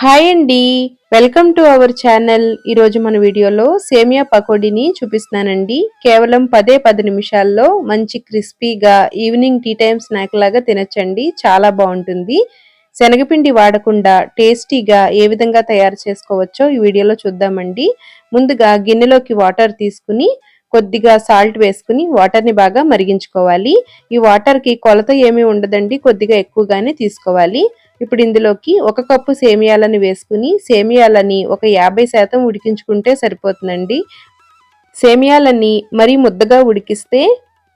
Hi అండి. Welcome to our channel. ఈరోజు మన వీడియోలో సేమియా పకోడీని చూపిస్తున్నానండి. కేవలం 10 నిమిషాల్లో మంచి క్రిస్పీగా ఈవినింగ్ టీ టైమ్ స్నాక్ లాగా తినొచ్చండి. చాలా బాగుంటుంది. శనగపిండి వాడకుండా టేస్టీగా ఏ విధంగా తయారు చేసుకోవచ్చో ఈ వీడియోలో చూద్దామండి. ముందుగా గిన్నెలోకి వాటర్ తీసుకుని కొద్దిగా సాల్ట్ వేసుకుని వాటర్ని బాగా మరిగించుకోవాలి. ఈ వాటర్కి కొలత ఏమీ ఉండదండి, కొద్దిగా ఎక్కువగానే తీసుకోవాలి. ఇప్పుడు ఇందులోకి 1 కప్పు సేమియాలను వేసుకుని సేమియాలని ఒక 50% ఉడికించుకుంటే సరిపోతుందండి. సేమియాలని మరీ ముద్దగా ఉడికిస్తే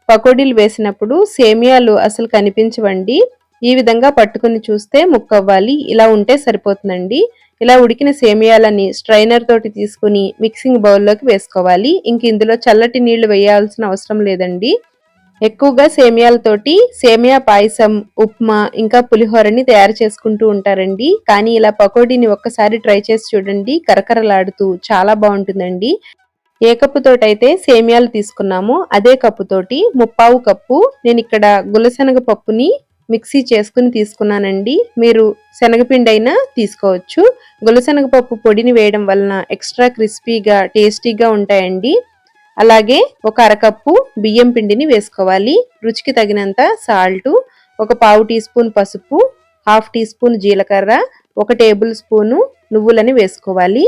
పకోడీలు వేసినప్పుడు సేమియాలు అసలు కనిపించవండి. ఈ విధంగా పట్టుకుని చూస్తే ముక్కవ్వాలి. ఇలా ఉంటే సరిపోతుందండి. ఇలా ఉడికిన సేమియాలని స్ట్రైనర్ తోటి తీసుకుని మిక్సింగ్ బౌల్లోకి వేసుకోవాలి. ఇంక ఇందులో చల్లటి నీళ్లు వేయాల్సిన అవసరం లేదండి. ఎక్కువగా సేమియాలతోటి సేమియా పాయసం, ఉప్మా ఇంకా పులిహోరని తయారు చేసుకుంటూ ఉంటారండి. కానీ ఇలా పకోడీని ఒక్కసారి ట్రై చేసి చూడండి. కరకరలాడుతూ చాలా బాగుంటుందండి. ఏ కప్పుతోటైతే సేమియాలు తీసుకున్నామో అదే కప్పుతోటి 3/4 కప్పు నేను ఇక్కడ గులశనగ పప్పుని మిక్సీ చేసుకుని తీసుకున్నానండి. మీరు శనగపిండి అయినా తీసుకోవచ్చు. గులశనగ పప్పు పొడిని వేయడం వలన ఎక్స్ట్రా క్రిస్పీగా టేస్టీగా ఉంటాయండి. అలాగే ఒక అరకప్పు బియ్యం పిండిని వేసుకోవాలి. రుచికి తగినంత సాల్టు, ఒక 1/2 టీ స్పూన్ పసుపు, 1/2 టీ స్పూన్ జీలకర్ర, 1 టేబుల్ స్పూను నువ్వులని వేసుకోవాలి.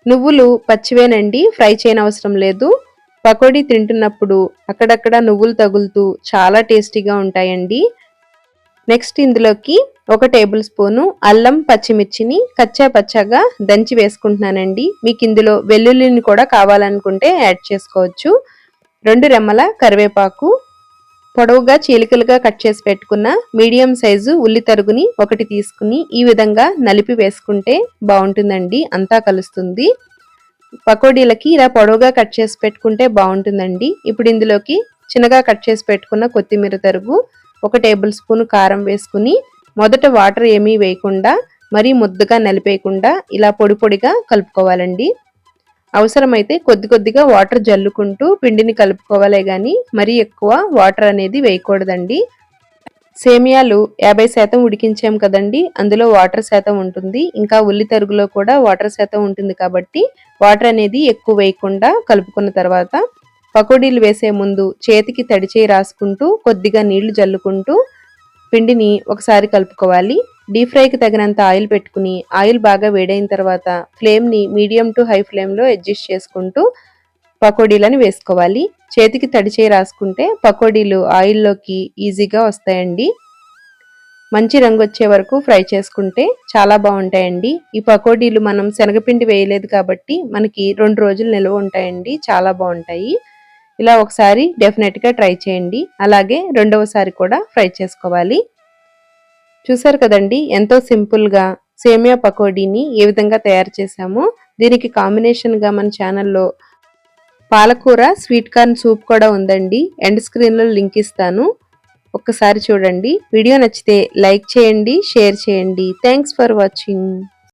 నువ్వులు పచ్చివేనండి, ఫ్రై చేయనవసరం లేదు. పకోడీ తింటున్నప్పుడు అక్కడక్కడ నువ్వులు తగులుతూ చాలా టేస్టీగా ఉంటాయండి. నెక్స్ట్ ఇందులోకి 1 టేబుల్ స్పూను అల్లం పచ్చిమిర్చిని కచ్చా పచ్చాగా దంచి వేసుకుంటున్నానండి. మీకు ఇందులో వెల్లుల్లిని కూడా కావాలనుకుంటే యాడ్ చేసుకోవచ్చు. 2 రెమ్మల కరివేపాకు, పొడవుగా చీలికలుగా కట్ చేసి పెట్టుకున్న మీడియం సైజు ఉల్లి తరుగుని 1 తీసుకుని ఈ విధంగా నలిపి వేసుకుంటే బాగుంటుందండి, అంతా కలుస్తుంది. పకోడీలకి ఇలా పొడవుగా కట్ చేసి పెట్టుకుంటే బాగుంటుందండి. ఇప్పుడు ఇందులోకి చిన్నగా కట్ చేసి పెట్టుకున్న కొత్తిమీర తరుగు, 1 టేబుల్ స్పూన్ కారం వేసుకుని మొదట వాటర్ ఏమీ వేయకుండా మరీ ముద్దగా నలిపేయకుండా ఇలా పొడి పొడిగా కలుపుకోవాలండి. అవసరమైతే కొద్ది కొద్దిగా వాటర్ జల్లుకుంటూ పిండిని కలుపుకోవాలే గాని మరీ ఎక్కువ వాటర్ అనేది వేయకూడదండి. సేమియాలు 50% ఉడికించాం కదండి, అందులో వాటర్ శాతం ఉంటుంది. ఇంకా ఉల్లి తరుగులో కూడా వాటర్ శాతం ఉంటుంది కాబట్టి వాటర్ అనేది ఎక్కువ వేయకుండా కలుపుకున్న తర్వాత పకోడీలు వేసే ముందు చేతికి తడిచేయి రాసుకుంటూ కొద్దిగా నీళ్లు జల్లుకుంటూ పిండిని ఒకసారి కలుపుకోవాలి. డీప్ ఫ్రైకి తగినంత ఆయిల్ పెట్టుకుని ఆయిల్ బాగా వేడైన తర్వాత ఫ్లేమ్ని మీడియం టు హై ఫ్లేమ్లో అడ్జస్ట్ చేసుకుంటూ పకోడీలను వేసుకోవాలి. చేతికి తడిచేయి రాసుకుంటే పకోడీలు ఆయిల్లోకి ఈజీగా వస్తాయండి. మంచి రంగు వచ్చే వరకు ఫ్రై చేసుకుంటే చాలా బాగుంటాయండి. ఈ పకోడీలు మనం శనగపిండి వేయలేదు కాబట్టి మనకి 2 రోజులు నిల్వ ఉంటాయండి. చాలా బాగుంటాయి. ఇలా ఒకసారి డెఫినెట్గా ట్రై చేయండి. అలాగే రెండవసారి కూడా ఫ్రై చేసుకోవాలి. చూసారు కదండి, ఎంతో సింపుల్గా సేమియా పకోడీని ఏ విధంగా తయారు చేశామో. దీనికి కాంబినేషన్గా మన ఛానల్లో పాలకూర స్వీట్ కార్న్ సూప్ కూడా ఉందండి. ఎండ్ స్క్రీన్లో లింక్ ఇస్తాను, ఒక్కసారి చూడండి. వీడియో నచ్చితే లైక్ చేయండి, షేర్ చేయండి. Thanks for watching.